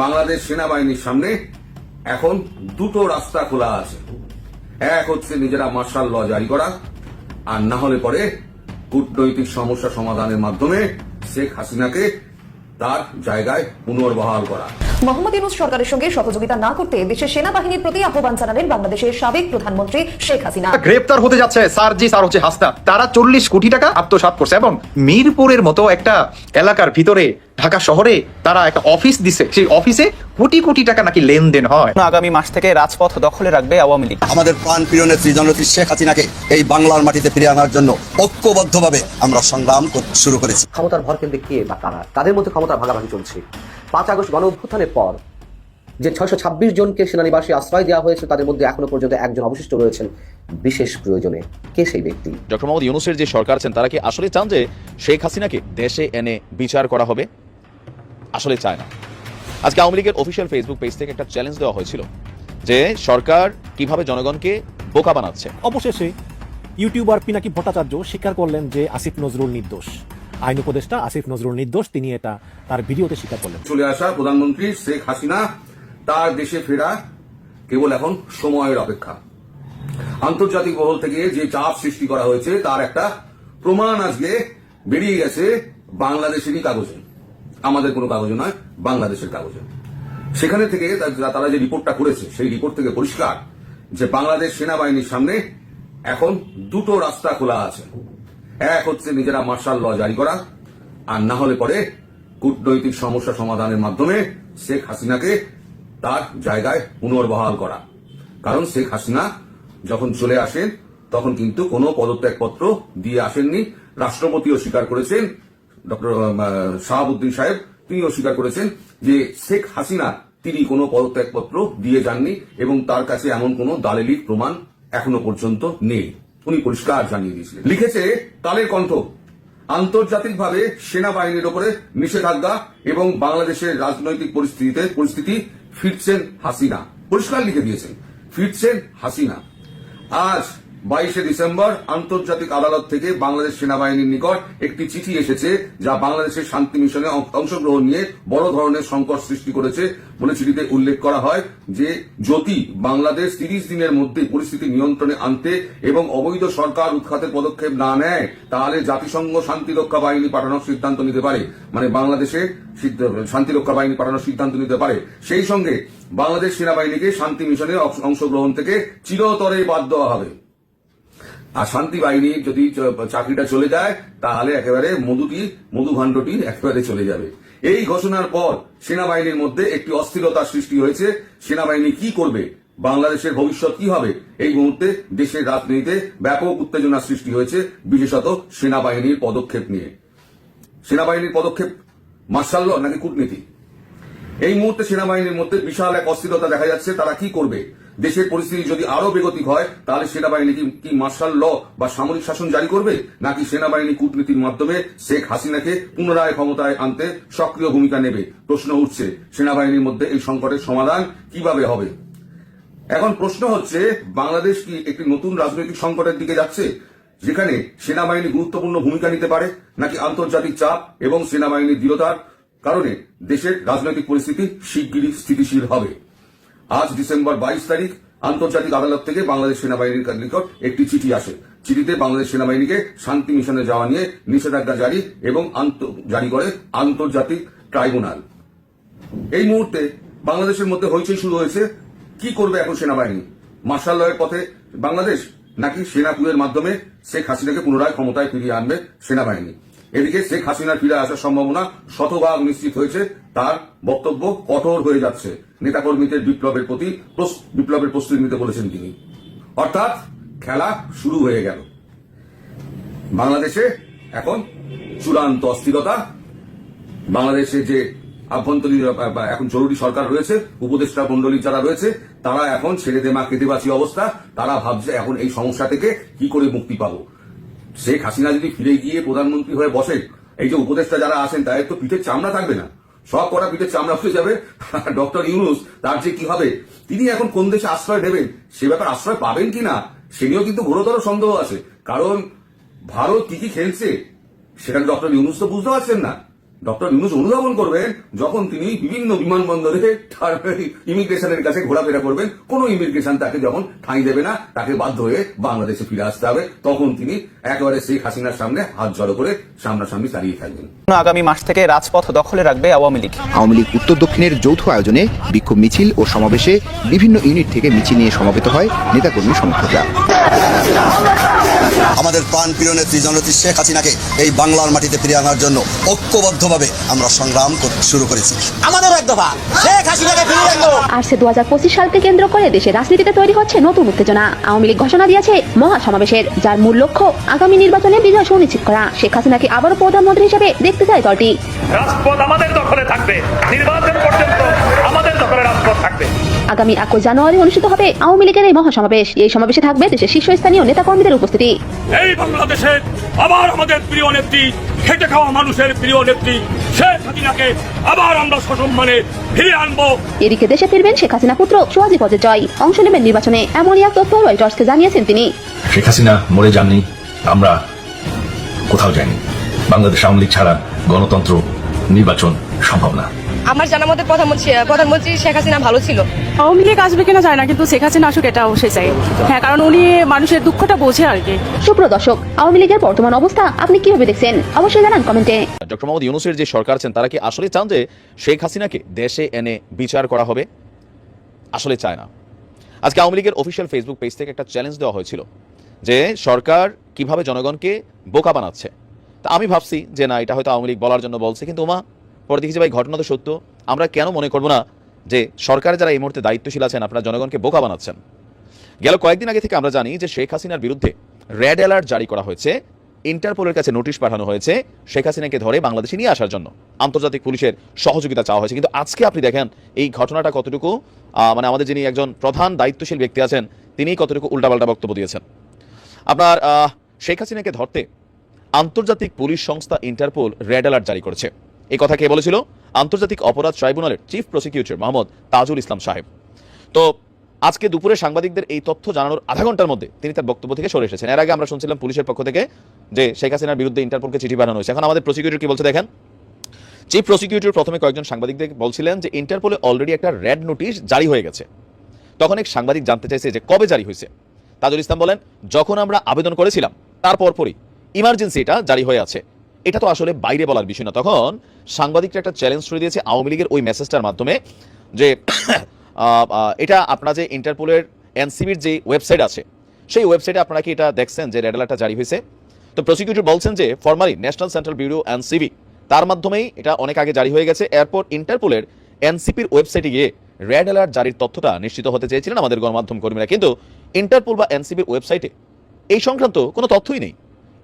বাংলাদেশ সেনাবাহিনীর সামনে এখন দুটো রাস্তা খোলা আছে। এক হচ্ছে নিজেরা মার্শাল ল জারি করা, আর না হলে পরে কূটনৈতিক সমস্যা সমাধানের মাধ্যমে শেখ হাসিনাকে তার জায়গায় পুনর্বহাল করা। মোহাম্মদ ইউনূস সরকারের সঙ্গে সহযোগিতা না করতে দেশের সেনাবাহিনীর প্রতি আহ্বান জানালেন বাংলাদেশের সাবেক প্রধানমন্ত্রী শেখ হাসিনা। গ্রেপ্তার হতে যাচ্ছে সার্জিস আর হচ্ছে হাসনা, তারা 40 কোটি টাকা আত্মসাৎ করছে এবং মিরপুরের মতো একটা এলাকার ভিতরে ঢাকা শহরে তারা একটা অফিস দিছে, সেই অফিসে কোটি কোটি টাকা নাকি লেনদেন হয়। আগামী মাস থেকে রাজপথ দখলে রাখবে আওয়ামী লীগ। আমাদের প্রাণপ্রিয় নেত্রী জননেত্রী শেখ হাসিনাকে এই বাংলার মাটিতে ফিরিয়ে আনার জন্য ঐক্যবদ্ধভাবে আমরা সংগ্রাম শুরু করেছি। ক্ষমতার ভরকেন্দ্রে কে বা কারা, তাদের মধ্যে ক্ষমতার ভাগাভাগি চলছে। 5 আগস্ট গণ অভ্যুত্থানের পর যে 626 জনকে সেনানিবাসে আশ্রয় দেওয়া হয়েছে, তাদের মধ্যে এখনো পর্যন্ত একজন অবশিষ্ট রয়েছেন বিশেষ প্রয়োজনে। কে সেই ব্যক্তি? ডক্টর মোহাম্মদ ইউনূসের যে সরকার আছেন তারা কি আসলে চান যে শেখ হাসিনাকে দেশে এনে বিচার করা হবে? আসলে চায় না। আজকে আওয়ামী লীগের অফিসিয়াল ফেসবুক পেজ থেকে একটা চ্যালেঞ্জ দেওয়া হয়েছিল যে সরকার কিভাবে জনগণকে বোকা বানাচ্ছে। অবশেষে ইউটিউবার পিনাকি ভট্টাচার্য স্বীকার করলেন যে আসিফ নজরুল নির্দোষ। আইন উপদেষ্টা আসিফ নজরুল নির্দোষ, তিনি এটা তার ভিডিওতে স্বীকার করলেন। চলে আসা প্রধানমন্ত্রী শেখ হাসিনা তার দেশে ফেরা কেবল এখন সময়ের অপেক্ষা। আন্তর্জাতিক মহল থেকে যে চাপ সৃষ্টি করা হয়েছে তার একটা প্রমাণ আজকে বেরিয়ে গেছে বাংলাদেশেরই কাগজে, আমাদের কোনো কাগজে নয়, বাংলাদেশের কাগজে। সেখানে থেকে তারা যে রিপোর্টটা করেছে সেই রিপোর্ট থেকে পরিষ্কার যে বাংলাদেশ সেনাবাহিনীর সামনে এখন দুটো রাস্তা খোলা আছে। এক হচ্ছে নিজেরা মার্শাল ল জারি করা, আর না হলে পরে কূটনৈতিক সমস্যা সমাধানের মাধ্যমে শেখ হাসিনাকে তার জায়গায় পুনর্বহাল করা। কারণ শেখ হাসিনা যখন চলে আসেন তখন কিন্তু কোনো পদত্যাগপত্র দিয়ে আসেননি। রাষ্ট্রপতিও স্বীকার করেছেন, ডক্টর শাহাবুদ্দিন সাহেব তিনিও স্বীকার করেছেন যে শেখ হাসিনা তিনি কোনো পদত্যাগপত্র দিয়ে যাননি এবং তার কাছে এমন কোনো দালিলিক প্রমাণ এখনো পর্যন্ত নেই। উনি পরিষ্কার জানিয়ে দিয়েছিলেন। লিখেছে কালের কণ্ঠ, আন্তর্জাতিকভাবে সেনাবাহিনীর উপরে নিষেধাজ্ঞা এবং বাংলাদেশের রাজনৈতিক পরিস্থিতি ফিরছেন হাসিনা। পরিষ্কার লিখে দিয়েছেন, ফিরছেন হাসিনা। আজ 22শে ডিসেম্বর আন্তর্জাতিক আদালত থেকে বাংলাদেশ সেনাবাহিনীর নিকট একটি চিঠি এসেছে যা বাংলাদেশের শান্তি মিশনে অংশগ্রহণ নিয়ে বড় ধরনের সংকট সৃষ্টি করেছে বলে চিঠিতে উল্লেখ করা হয় যে যদি বাংলাদেশ 30 দিনের মধ্যে পরিস্থিতি নিয়ন্ত্রণে আনতে এবং অবৈধ সরকার উৎখাতের পদক্ষেপ না নেয় তাহলে জাতিসংঘ শান্তিরক্ষা বাহিনী পাঠানোর সিদ্ধান্ত নিতে পারে, মানে বাংলাদেশে শান্তিরক্ষা বাহিনী পাঠানোর সিদ্ধান্ত নিতে পারে। সেই সঙ্গে বাংলাদেশ সেনাবাহিনীকে শান্তি মিশনে অংশগ্রহণ থেকে চিরতরে বাদ দেওয়া হবে। আর শান্তি বাহিনীর যদি চাকরিটা চলে যায় তাহলে একেবারে মধুভাণ্ডটি একেবারে চলে যাবে। এই ঘোষণার পর সেনাবাহিনীর মধ্যে একটি অস্থিরতার সৃষ্টি হয়েছে। সেনাবাহিনী কি করবে, বাংলাদেশের ভবিষ্যৎ কি হবে, এই মুহূর্তে দেশের রাজনীতিতে ব্যাপক উত্তেজনার সৃষ্টি হয়েছে, বিশেষত সেনাবাহিনীর পদক্ষেপ নিয়ে। সেনাবাহিনীর পদক্ষেপ মার্শাল ল নাকি কূটনীতি, এই মুহূর্তে সেনাবাহিনীর মধ্যে বিশাল এক অস্থিরতা দেখা যাচ্ছে। তারা কি করবে? দেশের পরিস্থিতি যদি আরো বেগতিক হয় তাহলে সেনাবাহিনী কি মার্শাল ল বা সামরিক শাসন জারি করবে, নাকি সেনাবাহিনী কূটনীতির মাধ্যমে শেখ হাসিনাকে পুনরায় ক্ষমতায় আনতে সক্রিয় ভূমিকা নেবে? প্রশ্ন উঠছে সেনাবাহিনীর মধ্যে এই সংকটের সমাধান কিভাবে হবে। এখন প্রশ্ন হচ্ছে বাংলাদেশ কি একটি নতুন রাজনৈতিক সংকটের দিকে যাচ্ছে যেখানে সেনাবাহিনী গুরুত্বপূর্ণ ভূমিকা নিতে পারে, নাকি আন্তর্জাতিক চাপ এবং সেনাবাহিনীর দৃঢ়তার কারণে দেশের রাজনৈতিক পরিস্থিতি শিগগিরই স্থিতিশীল হবে? আজ ডিসেম্বর 22 তারিখ আন্তর্জাতিক আদালত থেকে বাংলাদেশ সেনাবাহিনীর নিকট একটি চিঠি আসে। চিঠিতে বাংলাদেশ সেনাবাহিনীকে শান্তি মিশনে যাওয়া নিয়ে নিষেধাজ্ঞা জারি এবং জারি করে আন্তর্জাতিক ট্রাইব্যুনাল। এই মুহূর্তে বাংলাদেশের মধ্যে হইচই শুরু হয়েছে। কি করবে এখন সেনাবাহিনী? মার্শাল লয়ের পথে বাংলাদেশ, নাকি সেনাকুয়ের মাধ্যমে শেখ হাসিনাকে পুনরায় ক্ষমতায় ফিরিয়ে আনবে সেনাবাহিনী? এদিকে শেখ হাসিনার ফিরে আসার সম্ভাবনা শতভাগ নিশ্চিত হয়েছে, তার বক্তব্য কঠোর হয়ে যাচ্ছে। নেতাকর্মীদের বিপ্লবের প্রস্তুতি নিতে বলেছেন তিনি। অর্থাৎ খেলা শুরু হয়ে গেল। বাংলাদেশে এখন চূড়ান্ত অস্থিরতা। বাংলাদেশে যে আভ্যন্তরীণ এখন জরুরি সরকার রয়েছে, উপদেষ্টা মন্ডলী যারা রয়েছে তারা এখন ছেড়ে দে মা কেঁদেবাচি অবস্থা। তারা ভাবছে এখন এই সমস্যা থেকে কি করে মুক্তি পাবো। শেখ হাসিনা যদি ফিরে গিয়ে প্রধানমন্ত্রী হয়ে বসে, এই যে উপদেষ্টা যারা আছেন তাদের তো পিঠের চামড়া থাকবে না, সব কটা পিঠের চামড়া হয়ে যাবে। ডক্টর ইউনূস তার যে কি হবে, তিনি এখন কোন দেশে আশ্রয় নেবেন, সে ব্যাপারে আশ্রয় পাবেন কিনা সে নিয়েও কিন্তু ঘোরতর সন্দেহ আছে। কারণ ভারত কি খেলছে সেখানে ডক্টর ইউনূস তো বুঝতে পারছেন না। ডক্টর ইউনূস অনুধাবন করবেন যখন তিনি বিভিন্ন বিমানবন্দরে ইমিগ্রেশনের কাছে ঘোরাফেরা করবেন, কোন ইমিগ্রেশন তাকে যখন ঠাঁই দেবে না, তাকে বাধ্য হয়ে বাংলাদেশে ফিরে আসতে হবে, তখন তিনি একেবারে শেখ হাসিনার সামনে হাত জড়ো করে সামনাসামনি দাঁড়িয়ে থাকবেন। আগামী মাস থেকে রাজপথ দখলে রাখবে আওয়ামী লীগ। আওয়ামী লীগ উত্তর দক্ষিণের যৌথ আয়োজনে বিক্ষোভ মিছিল ও সমাবেশে বিভিন্ন ইউনিট থেকে মিছিল নিয়ে সমবেত হয় নেতাকর্মী সমর্থকরা। আমাদের প্রাণপ্রিয় নেত্রী জননেত্রী শেখ হাসিনাকে এই বাংলার মাটিতে ফিরিয়ে আনার জন্য ঐক্যবদ্ধভাবে আমরা সংগ্রাম শুরু করেছি। আমাদের এক দফা শেখ হাসিনাকে ফিরিয়ে আনবো। আর সে 2025 সালকে কেন্দ্র করে দেশের রাজনীতিতে তৈরি হচ্ছে নতুন উত্তেজনা। আওয়ামী লীগ ঘোষণা দিয়েছে মহা সমাবেশের, যার মূল লক্ষ্য আগামী নির্বাচনে বিজয় সুনিশ্চিত করা। শেখ হাসিনাকে আবারও প্রধানমন্ত্রী হিসেবে দেখতে চায় দলটি। রাজপথ আমাদের দখলে থাকবে, নির্বাচন পর্যন্ত আমাদের দখলে রাজপথ থাকবে। আগামী 21 জানুয়ারি অনুষ্ঠিত হবে আওয়ামী লীগের এই মহাসমাবেশ। এই সমাবেশে থাকবে দেশের শীর্ষস্থানীয় নেতাকর্মীদের উপস্থিতি। এই বাংলাদেশে আবার আমাদের প্রিয় নেত্রী, খেটে খাওয়া মানুষের প্রিয় নেত্রী শেখ হাসিনাকে আবার আমরা সসম্মানে ফিরিয়ে আনবো। এদিকে দেশে ফিরবেন শেখ হাসিনা পুত্র সোহাজি পদের জয়, অংশ নেবেন নির্বাচনে, এমনই এক তথ্য রয়টার্সকে জানিয়েছেন তিনি। শেখ হাসিনা মরে যাননি, আমরা কোথাও যাইনি। বাংলাদেশ আওয়ামী লীগ ছাড়া গণতন্ত্র, নির্বাচন সম্ভব না। আমার জানার মতে প্রধানমন্ত্রী শেখ হাসিনা ভালো ছিল। আওয়ামী লীগ আসবে কিনা যায় না, কিন্তু শেখ হাসিনা আসুক এটা অবশ্যই চাই। হ্যাঁ, কারণ উনি মানুষের দুঃখটা বোঝে আর কি। সুপ্রিয় দর্শক, আওয়ামী লীগের বর্তমান অবস্থা আপনি কিভাবে দেখছেন অবশ্যই জানান কমেন্টে। ডক্টর মোহাম্মদ ইউনূসের যে সরকার আছেন তারা কি আসলে চান যে শেখ হাসিনাকে দেশে এনে বিচার করা হবে? আসলে চায় না। আজকে আওয়ামী লীগের অফিসিয়াল ফেসবুক পেজ থেকে একটা চ্যালেঞ্জ দেওয়া হয়েছিল যে সরকার কিভাবে জনগণকে বোকা বানাচ্ছে। তা আমি ভাবছি যে না, এটা হয়তো আওয়ামী লীগ বলার জন্য বলছে, কিন্তু পরে দেখি যে ভাই ঘটনা তো সত্য। আমরা কেন মনে করবো না যে সরকারের যারা এই মুহূর্তে দায়িত্বশীল আছেন আপনারা জনগণকে বোকা বানাচ্ছেন। গেল কয়েকদিন আগে থেকে আমরা জানি যে শেখ হাসিনার বিরুদ্ধে রেড অ্যালার্ট জারি করা হয়েছে, ইন্টারপোলের কাছে নোটিশ পাঠানো হয়েছে শেখ হাসিনাকে ধরে বাংলাদেশে নিয়ে আসার জন্য, আন্তর্জাতিক পুলিশের সহযোগিতা চাওয়া হয়েছে। কিন্তু আজকে আপনি দেখেন এই ঘটনাটা কতটুকু মানে আমাদের যিনি একজন প্রধান দায়িত্বশীল ব্যক্তি আছেন তিনি কতটুকু উল্টাপাল্টা বক্তব্য দিয়েছেন। আপনার শেখ হাসিনাকে ধরতে আন্তর্জাতিক পুলিশ সংস্থা ইন্টারপোল রেড অ্যালার্ট জারি করেছে। এই কথা কে বলেছিল? আন্তর্জাতিক অপরাধ ট্রাইব্যুনালের চিফ প্রসিকিউটর মোহাম্মদ তাজুল ইসলাম সাহেব। তো আজকে দুপুরে সাংবাদিকদের এই তথ্য জানানোর আধা ঘন্টার মধ্যে তিনি তার বক্তব্য থেকে সরে এসেছেন। এর আগে আমরা শুনছিলাম পুলিশের পক্ষ থেকে যে শেখ হাসিনার বিরুদ্ধে ইন্টারপোলকে চিঠি পাঠানো হয়েছে। এখন আমাদের প্রসিকিউটর কি বলছে দেখেন। চিফ প্রসিকিউটর প্রথমে কয়েকজন সাংবাদিকদের বলছিলেন যে ইন্টারপোলে অলরেডি একটা রেড নোটিশ জারি হয়ে গেছে। তখন এক সাংবাদিক জানতে চাইছে যে কবে জারি হয়েছে। তাজুল ইসলাম বলেন, যখন আমরা আবেদন করেছিলাম তারপরই ইমার্জেন্সি এটা জারি হয়ে আছে। এটা তো আসলে বাইরে বলার বিষয় না। তখন সাংবাদিকরা একটা চ্যালেঞ্জ করে দিয়েছে আওয়ামী লীগের ওই মেসেজটার মাধ্যমে যে এটা আপনারা যে ইন্টারপোলের এনসিবির যে ওয়েবসাইট আছে সেই ওয়েবসাইটে আপনারা কি এটা দেখছেন যে রেড অ্যালার্টটা জারি হয়েছে? তো প্রসিকিউটর বলছেন যে formally national central bureau NCB তার মাধ্যমেই এটা অনেক আগে জারি হয়ে গেছে। এরপর ইন্টারপোলের এনসিপির ওয়েবসাইটে গিয়ে রেড অ্যালার্ট জারির তথ্যটা নিশ্চিত হতে চেয়েছিলেন আমাদের গণমাধ্যম কর্মীরা, কিন্তু ইন্টারপোল বা এনসিবির ওয়েবসাইটে এই সংক্রান্ত কোনো তথ্যই নেই।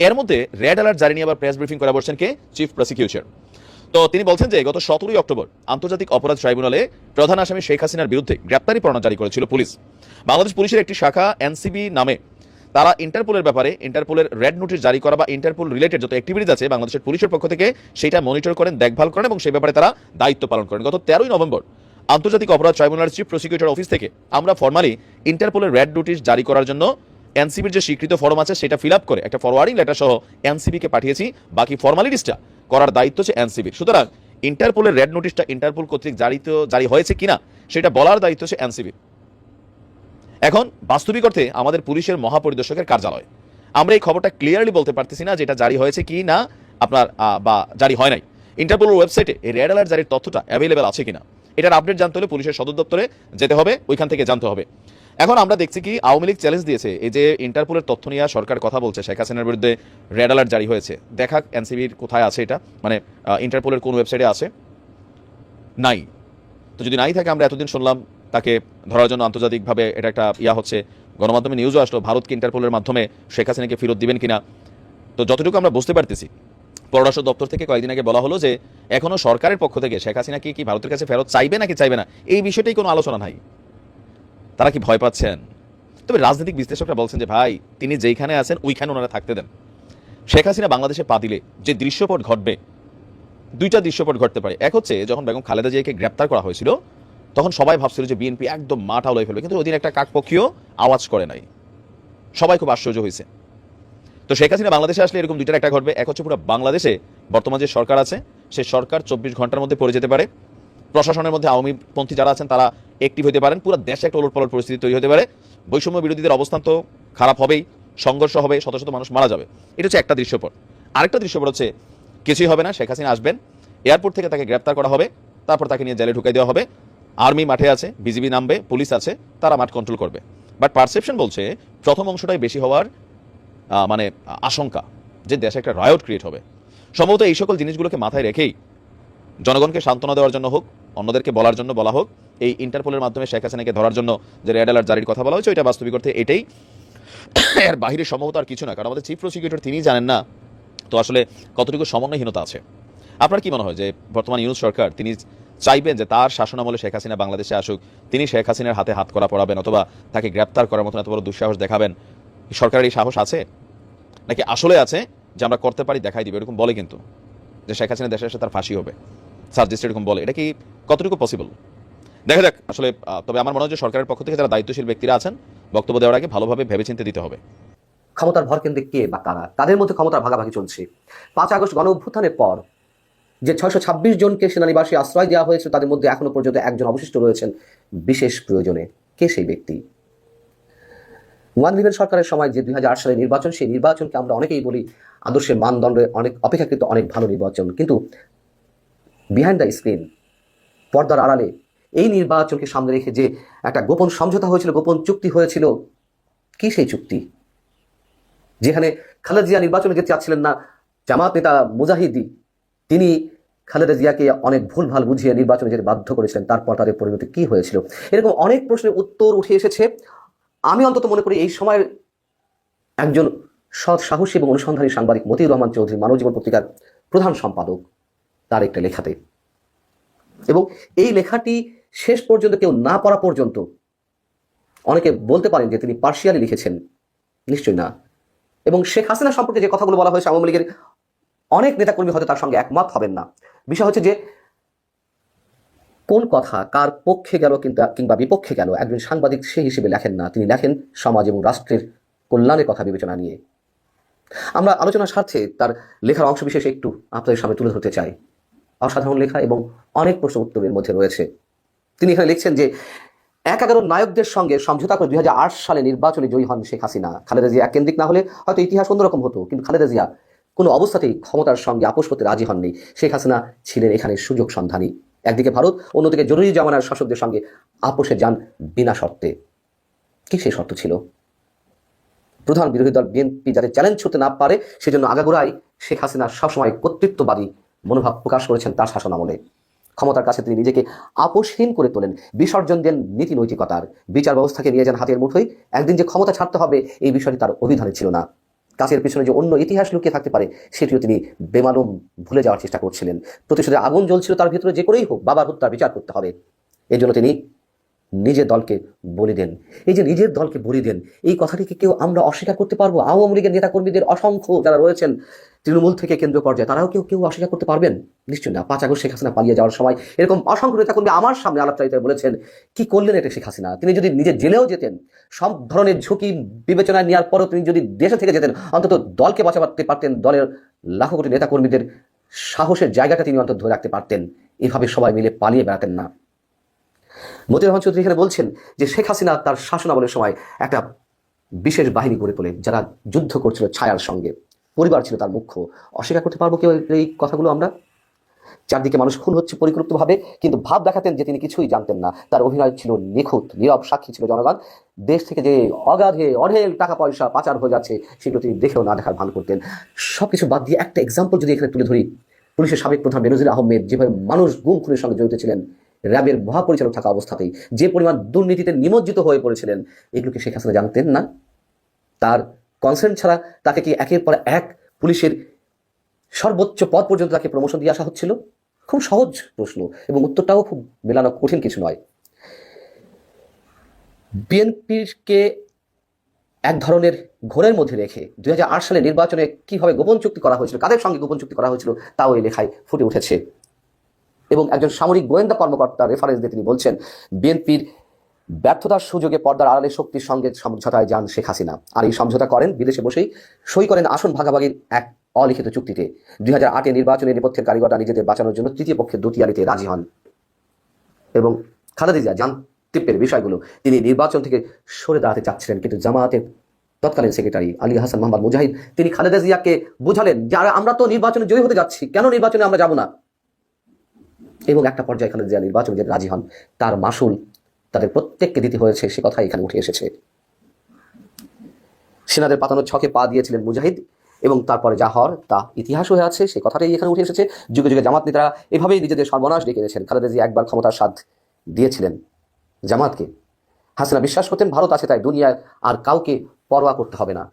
এর মধ্যে রেড অ্যালার্ট জারি নিয়ে আবার প্রেস ব্রিফিং করা বলছেন কে? Chief prosecutor. তো তিনি বলছেন যে গত 17 অক্টোবর আন্তর্জাতিক অপরাধ ট্রাইব্যুনালে প্রধান আসামি শেখ হাসিনার বিরুদ্ধে গ্রেপ্তারি পরোয়ানা জারি করেছিল পুলিশ। বাংলাদেশ পুলিশের একটি শাখা এনসিবি নামে তারা ইন্টারপোলের ব্যাপারে ইন্টারপোলের রেড নোটিশ জারি করা বা ইন্টারপোল রিলেটেড যত অ্যাক্টিভিটিজ আছে বাংলাদেশের পুলিশের পক্ষ থেকে সেটা মনিটর করেন, দেখভাল করেন এবং সেই ব্যাপারে তারা দায়িত্ব পালন করেন। গত 13 নভেম্বর আন্তর্জাতিক অপরাধ ট্রাইব্যুনালের চিফ প্রসিকিউটর অফিস থেকে আমরা ফরমালি ইন্টারপোলের রেড নোটিশ জারি করার জন্য এনসিবির যে স্বীকৃত ফর্ম আছে সেটা ফিল আপ করে একটা ফরওয়ার্ডিং লেটার সহ এনসিবিকে পাঠিয়েছি। বাকি ফর্মালিটিসটা করার দায়িত্ব হচ্ছে এনসিবির। সুতরাং ইন্টারপোলের রেড নোটিশটা ইন্টারপোল কর্তৃক জারি হয়েছে কিনা সেটা বলার দায়িত্ব হচ্ছে এনসিবির। এখন বাস্তবিক অর্থে আমাদের পুলিশের মহাপরিদর্শকের কার্যালয়, আমরা এই খবরটা ক্লিয়ারলি বলতে পারতেছি না যে এটা জারি হয়েছে কি না আপনার বা জারি হয় নাই। ইন্টারপোলের ওয়েবসাইটে এই রেড অ্যালার্ট জারির তথ্যটা অ্যাভেলেবেল আছে কিনা এটার আপডেট জানতে হলে পুলিশের সদর দপ্তরে যেতে হবে, ওইখান থেকে জানতে হবে। এখন আমরা দেখছি কি আওয়ামী লীগ চ্যালেঞ্জ দিয়েছে এই যে ইন্টারপোলের তথ্য নিয়ে সরকার কথা বলছে শেখ হাসিনার বিরুদ্ধে রেড অ্যালার্ট জারি হয়েছে, দেখাক এনসিবির কোথায় আছে এটা, মানে ইন্টারপোলের কোন ওয়েবসাইটে আছে? নাই। তো যদি নাই থাকে, আমরা এতদিন শুনলাম তাকে ধরার জন্য আন্তর্জাতিকভাবে এটা একটা হচ্ছে, গণমাধ্যমে নিউজও আসলো ভারতকে ইন্টারপোলের মাধ্যমে শেখ হাসিনাকে ফেরত দিবেন কিনা। তো যতটুকু আমরা বুঝতে পারতেছি পররাষ্ট্র দপ্তর থেকে কয়েকদিন আগে বলা হলো যে এখনো সরকারের পক্ষ থেকে শেখ হাসিনাকে কি ভারতের কাছে ফেরত চাইবে নাকি চাইবে না এই বিষয়টাই কোনো আলোচনা নাই। তারা কি ভয় পাচ্ছেন? তবে রাজনৈতিক বিশ্লেষকরা বলছেন যে ভাই তিনি যেইখানে আছেন ওইখানে ওনারা থাকতে দেন। শেখ হাসিনা বাংলাদেশে পা দিলে যে দৃশ্যপট ঘটবে, দুইটা দৃশ্যপট ঘটতে পারে। এক হচ্ছে যখন বেগম খালেদা জিয়াকে গ্রেপ্তার করা হয়েছিল তখন সবাই ভাবছিল যে বিএনপি একদম মাঠা উলাই ফেলবে, কিন্তু ওই দিন একটা কাকপক্ষীয় আওয়াজ করে নাই, সবাই খুব আশ্চর্য হয়েছে। তো শেখ হাসিনা বাংলাদেশে আসলে এরকম দুইটার একটা ঘটবে। এক হচ্ছে পুরো বাংলাদেশে বর্তমান যে সরকার আছে সেই সরকার 24 ঘন্টার মধ্যে পড়ে যেতে পারে, প্রশাসনের মধ্যে আওয়ামী পন্থী যারা আছেন তারা অ্যাক্টিভ হতে পারেন, পুরো দেশে একটা ওলটপালট পরিস্থিতি তৈরি হতে পারে, বৈষম্য বিরোধীদের অবস্থান তো খারাপ হবেই, সংঘর্ষ হবে, শত শত মানুষ মারা যাবে। এটা হচ্ছে একটা দৃশ্যপট। আরেকটা দৃশ্যপট হচ্ছে কিছুই হবে না, শেখ হাসিনা আসবেন, এয়ারপোর্ট থেকে তাকে গ্রেপ্তার করা হবে, তারপর তাকে নিয়ে জেলে ঢুকাই দেওয়া হবে, আর্মি মাঠে আছে, বিজিবি নামবে, পুলিশ আছে, তারা মাঠ কন্ট্রোল করবে। বাট পারসেপশন বলছে প্রথম অংশটাই বেশি হওয়ার মানে আশঙ্কা, যে দেশে একটা রায়ট ক্রিয়েট হবে। সম্ভবত এই সকল জিনিসগুলোকে মাথায় রেখেই জনগণকে সান্ত্বনা দেওয়ার জন্য হোক, অন্যদেরকে বলার জন্য বলা হোক, এই ইন্টারপোলের মাধ্যমে শেখ হাসিনাকে ধরার জন্য যে রেড অ্যালার্ট জারির কথা বলা হয়েছে ওইটা বাস্তবিক অর্থে এটাই, এর বাহিরে সম্ভবত আর কিছু না। কারণ আমাদের চিফ প্রসিকিউটর তিনিই জানেন না তো আসলে কতটুকু সমন্বয়হীনতা আছে। আপনার কি মনে হয় যে বর্তমান ইউনূস সরকার তিনি চাইবেন যে তার শাসনামলে শেখ হাসিনা বাংলাদেশে আসুক, তিনি শেখ হাসিনার হাতে হাত করা পড়াবেন অথবা তাকে গ্রেপ্তার করার মতন এত বড় দুঃসাহস দেখাবেন? সরকারের এই সাহস আছে নাকি আসলে আছে যে আমরা করতে পারি দেখাই দিবে? এরকম বলে কিন্তু যে শেখ হাসিনা দেশে এসে তার ফাঁসি হবে, সার্জিস্ট এরকম বলে। এটা কি কতটুকু পসিবল দেখা যাক আসলে। তবে আমার মনে হয় যে সরকারের পক্ষ থেকে যারা দায়িত্বশীল ব্যক্তিরা আছেন বক্তব্য দেওয়ার আগে ভালোভাবে ভেবেচিন্তে দিতে হবে। ক্ষমতার ভরকেন্দ্রে কে বা কারা? তাদের মধ্যে ক্ষমতার ভাগাভাগি চলছে। 5 আগস্ট গণ অভ্যুত্থানের পর যে 626 জনকে সেনানিবাসে আশ্রয় দেওয়া হয়েছিল তাদের মধ্যে এখনো পর্যন্ত একজন অবশিষ্ট রয়েছেন বিশেষ প্রয়োজনে। কে সেই ব্যক্তি? ওয়ান লিগের সরকারের সময় যে 2008 সালের নির্বাচন, সেই নির্বাচনকে আমরা অনেকেই বলি আদর্শের মানদণ্ডে অনেক অপেক্ষাকৃত অনেক ভালো নির্বাচন, কিন্তু বিহাইন্ড দ্য স্ক্রিন, পর্দার আড়ালে এই নির্বাচনকে সামনে রেখে যে একটা গোপন সমঝোতা হয়েছিল, গোপন চুক্তি হয়েছিল, কি সেই চুক্তি? যেখানে খালেদা জিয়া নির্বাচনে যেতে চাচ্ছিলেন না, জামাত নেতা মুজাহিদি তিনি খালেদা জিয়াকে অনেক ভুলভাল বুঝিয়ে নির্বাচনে যেতে বাধ্য করেছিলেন, তারপর তাদের পরিণতি কি হয়েছিল? এরকম অনেক প্রশ্নের উত্তর উঠে এসেছে। আমি অন্তত মনে করি এই সময়ের একজন সৎ সাহসী এবং অনুসন্ধানী সাংবাদিক মতিউর রহমান চৌধুরী মানব জীবন পত্রিকার প্রধান সম্পাদক, তার একটা লেখাতে, এবং এই লেখাটি শেষ পর্যন্ত কেউ না পড়া পর্যন্ত অনেকে বলতে পারেন যে তিনি পার্শিয়ালি লিখেছেন, নিশ্চয়ই না। এবং শেখ হাসিনা সম্পর্কে যে কথাগুলো বলা হয়েছে আওয়ামী লীগের অনেক নেতাকর্মী হয়তো তার সঙ্গে একমত হবেন না। বিষয় হচ্ছে যে কোন কথা কার পক্ষে গেল কিংবা বিপক্ষে গেল একজন সাংবাদিক সেই হিসেবে লেখেন না, তিনি লেখেন সমাজ এবং রাষ্ট্রের কল্যাণের কথা বিবেচনা নিয়ে। আমরা আলোচনার স্বার্থে তার লেখার অংশ বিশেষ একটু আপনাদের সামনে তুলে ধরতে চাই। অসাধারণ লেখা এবং অনেক প্রশ্ন উত্তরের মধ্যে রয়েছে। তিনি এখানে লিখছেন যে 11 নায়কদের সঙ্গে সমঝোতা করে 2008 সালে নির্বাচনে জয়ী হন শেখ হাসিনা। খালেদা জিয়া কেন্দ্রিক না হলে হয়তো ইতিহাস অন্যরকম হতো, কিন্তু খালেদা জিয়া কোনো অবস্থাতেই ক্ষমতার সঙ্গে আপোষ করতে রাজি হননি। শেখ হাসিনা ছিলেন এখানে সুযোগ সন্ধানী। একদিকে ভারত, অন্যদিকে জরুরি জামানার শাসকদের সঙ্গে আপোষে যান বিনা শর্তে। কি সেই শর্ত ছিল? প্রধান বিরোধী দল বিএনপি যাতে চ্যালেঞ্জ ছুটতে না পারে সেজন্য আগাগোড়াই শেখ হাসিনা সবসময় কর্তৃত্ববাদী মনোভাব প্রকাশ করেছেন তার শাসনামলে। ক্ষমতার কাছে তিনি নিজেকে আপোষহীন করে তোলেন, বিসর্জন দেন নীতি নৈতিকতার, বিচার ব্যবস্থাকে নিয়ে যান হাতের মুঠোয়। একদিন যে ক্ষমতা ছাড়তে হবে এই বিষয়টি তার অভিধানে ছিল না। কাছের পিছনে যে অন্য ইতিহাস লুকিয়ে থাকতে পারে সেটিও তিনি বেমালুম ভুলে যাওয়ার চেষ্টা করছিলেন। প্রতিশোধের আগুন জ্বলছিল তার ভিতরে, যে করেই হোক বাবার হত্যার বিচার করতে হবে। এই জন্য তিনি নিজের দলকে বলি দেন। এই যে নিজের দলকে বলি দেন, এই কথাটিকে কেউ আমরা অস্বীকার করতে পারবো? আওয়ামী লীগের নেতাকর্মীদের অসংখ্য যারা রয়েছেন তৃণমূল থেকে কেন্দ্রীয় পর্যায়ে, তারাও কেউ অস্বীকার করতে পারবেন? নিশ্চয় না। 5 আগস্ট শেখ হাসিনা পালিয়ে যাওয়ার সময় এরকম অসংখ্য নেতাকর্মী আমার সামনে আলাপচারিতায় বলেছেন কি করলেন এটা শেখ হাসিনা। তিনি যদি নিজে জেলেও যেতেন, সব ধরনের ঝুঁকি বিবেচনায় নেওয়ার পরও তিনি যদি দেশে থেকে যেতেন, অন্তত দলকে বাঁচাতে পারতেন, দলের লাখো কোটি নেতাকর্মীদের সাহসের জায়গাটা তিনি অন্তত ধরে রাখতে পারতেন। এভাবে সবাই মিলে পালিয়ে বেড়াতেন না। মতিউর রহমান চৌধুরী এখানে বলছেন যে শেখ হাসিনা তার শাসনামলের সময় একটা বিশেষ বাহিনী গড়ে তোলে যারা যুদ্ধ করছিল ছায়ার সঙ্গে, পরিবার ছিল তার মুখ্য। অস্বীকার করতে পারবো কেউ এই কথাগুলো? আমরা চারদিকে মানুষ খুন হচ্ছে পরিকল্পিতভাবে, কিন্তু ভাব দেখাতেন যে তিনি কিছুই জানতেন না। তার অভিনয় ছিল নিখুঁত, নীরব সাক্ষী ছিল জনগণ। দেশ থেকে যে অগাধে অঢেল টাকা পয়সা পাচার হয়ে যাচ্ছে সেগুলো তিনি দেখেও না দেখার ভান করতেন। সবকিছু বাদ দিয়ে একটা এক্সাম্পল যদি এখানে তুলে ধরি, পুলিশের সাবেক প্রধান বেনজির আহমেদ যেভাবে মানুষ গুম খুনের সঙ্গে জড়িত ছিলেন, র্যাবের মহাপরিচালক থাকা অবস্থাতেই যে পরিমাণ দুর্নীতিতে নিমজ্জিত হয়ে পড়েছিলেন, এগুলোকে শেখ হাসিনা জানতেন না? তার কনসেন্ট ছাড়া তাকে কি একের পর এক পুলিশের সর্বোচ্চ পদ পর্যন্ত তাকে প্রমোশন দিয়ে আসা হচ্ছিল? খুব সহজ প্রশ্ন এবং উত্তরটাও খুব মেলানো কঠিন কিছু নয়। বিএনপিকে এক ধরনের ঘোরের মধ্যে রেখে 2008 সালে নির্বাচনে কিভাবে গোপন চুক্তি করা হয়েছিল, কাদের সঙ্গে গোপন চুক্তি করা হয়েছিল, তাও এই লেখায় ফুটে উঠেছে। এবং একজন সামরিক গোয়েন্দা কর্মকর্তা রেফারেন্স দিয়ে তিনি বলছেন বিএনপির ব্যর্থতার সুযোগে পর্দার আড়ালে শক্তির সঙ্গে সমঝোতায় যান শেখ হাসিনা। আর এই সমঝোতা করেন বিদেশে বসেই, সই করেন আসন ভাগাভাগির এক অলিখিত চুক্তিতে। 2008 নির্বাচনের নেপথ্যের কারিগররা নিজেদের বাঁচানোর জন্য তৃতীয় পক্ষের দুটিয়ারিতে রাজি হন এবং খালেদা জিয়া জানতে পেরে বিষয়গুলো তিনি নির্বাচন থেকে সরে দাঁড়াতে চাচ্ছিলেন, কিন্তু জামায়াতের তৎকালীন সেক্রেটারি আলী হাসান মোহাম্মদ মুজাহিদ তিনি খালেদা জিয়াকে বোঝালেন যে আমরা তো নির্বাচনে জয়ী হতে যাচ্ছি, কেন নির্বাচনে আমরা যাব না। এবং একটা পর্যায়ে খালেদা জিয়া নির্বাচনে যে রাজি হন, তার মাসুল তাদের প্রত্যেককে দিতে হয়েছে, সে কথা এখানে উঠে এসেছে। সেনাদের পাতানোর ছকে পা দিয়েছিলেন মুজাহিদ এবং তারপরে যা হওয়ার তা ইতিহাস হয়ে আছে, সে কথাটাই এখানে উঠে এসেছে। যুগে যুগে জামাত নেতারা এভাবেই নিজেদের সর্বনাশ ডেকে এনেছেন। খালেদা জিয়া একবার ক্ষমতার স্বাদ দিয়েছিলেন জামাতকে। হাসিনা বিশ্বাস করতেন ভারত আছে তাই দুনিয়ায় আর কাউকে পরোয়া করতে হবে না,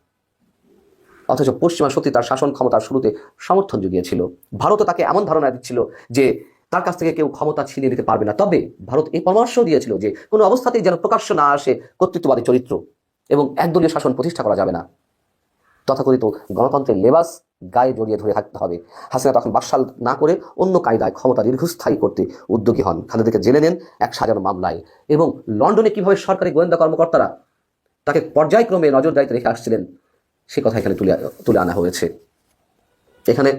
অথচ পশ্চিমা শক্তি তার শাসন ক্ষমতার শুরুতে সমর্থন জুগিয়েছিল। ভারতও তাকে এমন ধারণা দিচ্ছিল যে তার কাছ থেকে কেউ ক্ষমতা ছিনিয়ে নিতে পারবে না। তবে ভারত এই পরামর্শ দিয়েছিল যে কোনো অবস্থাতেই যেন প্রকাশ্য না আসে কর্তৃত্ববাদী চরিত্র এবং একদলীয় শাসন প্রতিষ্ঠা করা যাবে না। তথাকথিত গণতন্ত্রের লেবাস গায়ে জড়িয়ে ধরে থাকতে হবে। হাসিনা তখন বাকশাল না করে অন্য কায়দায় ক্ষমতা দীর্ঘস্থায়ী করতে উদ্যোগী হন। খালেদাকে জেলে নেন এক সাজানো মামলায় এবং লন্ডনে কিভাবে সরকারি গোয়েন্দা কর্মকর্তারা তাকে পর্যায়ক্রমে নজরদারিতে রেখে আসছিলেন সে কথা এখানে তুলে আনা হয়েছে। এখানে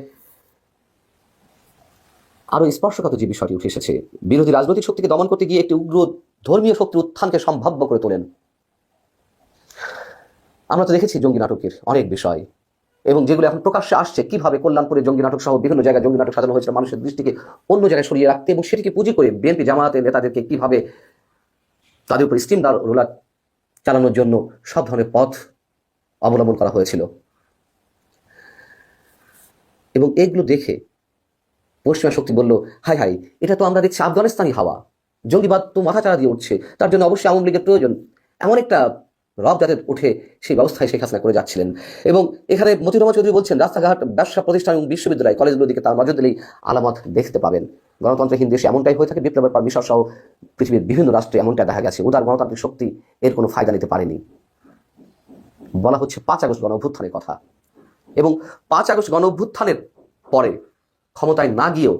আরো স্পর্শকাতর যে বিষয়টি উঠে এসেছে, বিরোধী রাজনৈতিক শক্তিকে দমন করতে গিয়ে একটি উগ্র ধর্মীয় শক্তির উত্থানকে সম্ভাব্য করে তোলেন। আমরা তো দেখেছি জঙ্গি নাটকের অনেক বিষয় এবং যেগুলো এখন প্রকাশ্যে আসছে, কিভাবে কল্যাণপুরে জঙ্গি নাটক সহ বিভিন্ন জায়গায় জঙ্গি নাটক সাজানো হয়েছিল মানুষের দৃষ্টিকে অন্য জায়গায় সরিয়ে রাখতে এবং সেটিকে পুঁজি করে বিএনপি জামায়াতের নেতাদেরকে কিভাবে তাদের উপর স্টিমদার রোলার চালানোর জন্য সব ধরনের পথ অবলম্বন করা হয়েছিল। এবং এগুলো দেখে পশ্চিমা শক্তি বলল, হাই হাই, এটা তো আমরা দেখছি আফগানিস্তানি হাওয়া, জঙ্গিবাদ তো মাথাচাড়া দিয়ে উঠছে, তার জন্য অবশ্যই আওয়ামী লীগের প্রয়োজন। এমন একটা রব যাতে উঠে সেই ব্যবস্থায় শেখ হাসিনা করে যাচ্ছিলেন। এবং এখানে মতিউর রহমান চৌধুরী বলছেন, রাস্তাঘাট, ব্যবসা প্রতিষ্ঠান এবং বিশ্ববিদ্যালয়, কলেজগুলোর দিকে তার নজর দিলেই আলামত দেখতে পাবেন। গণতন্ত্রহীন দেশে এমনটাই হয়ে থাকে। বিপ্লবের পর মিশর সহ পৃথিবীর বিভিন্ন রাষ্ট্রে এমনটা দেখা গেছে। উদার গণতান্ত্রিক শক্তি এর কোনো ফায়দা নিতে পারেনি। বলা হচ্ছে 5 আগস্ট গণ অভ্যুত্থানের কথা এবং 5 আগস্ট গণ অভ্যুত্থানের পরে ক্ষমতায় না গিয়েও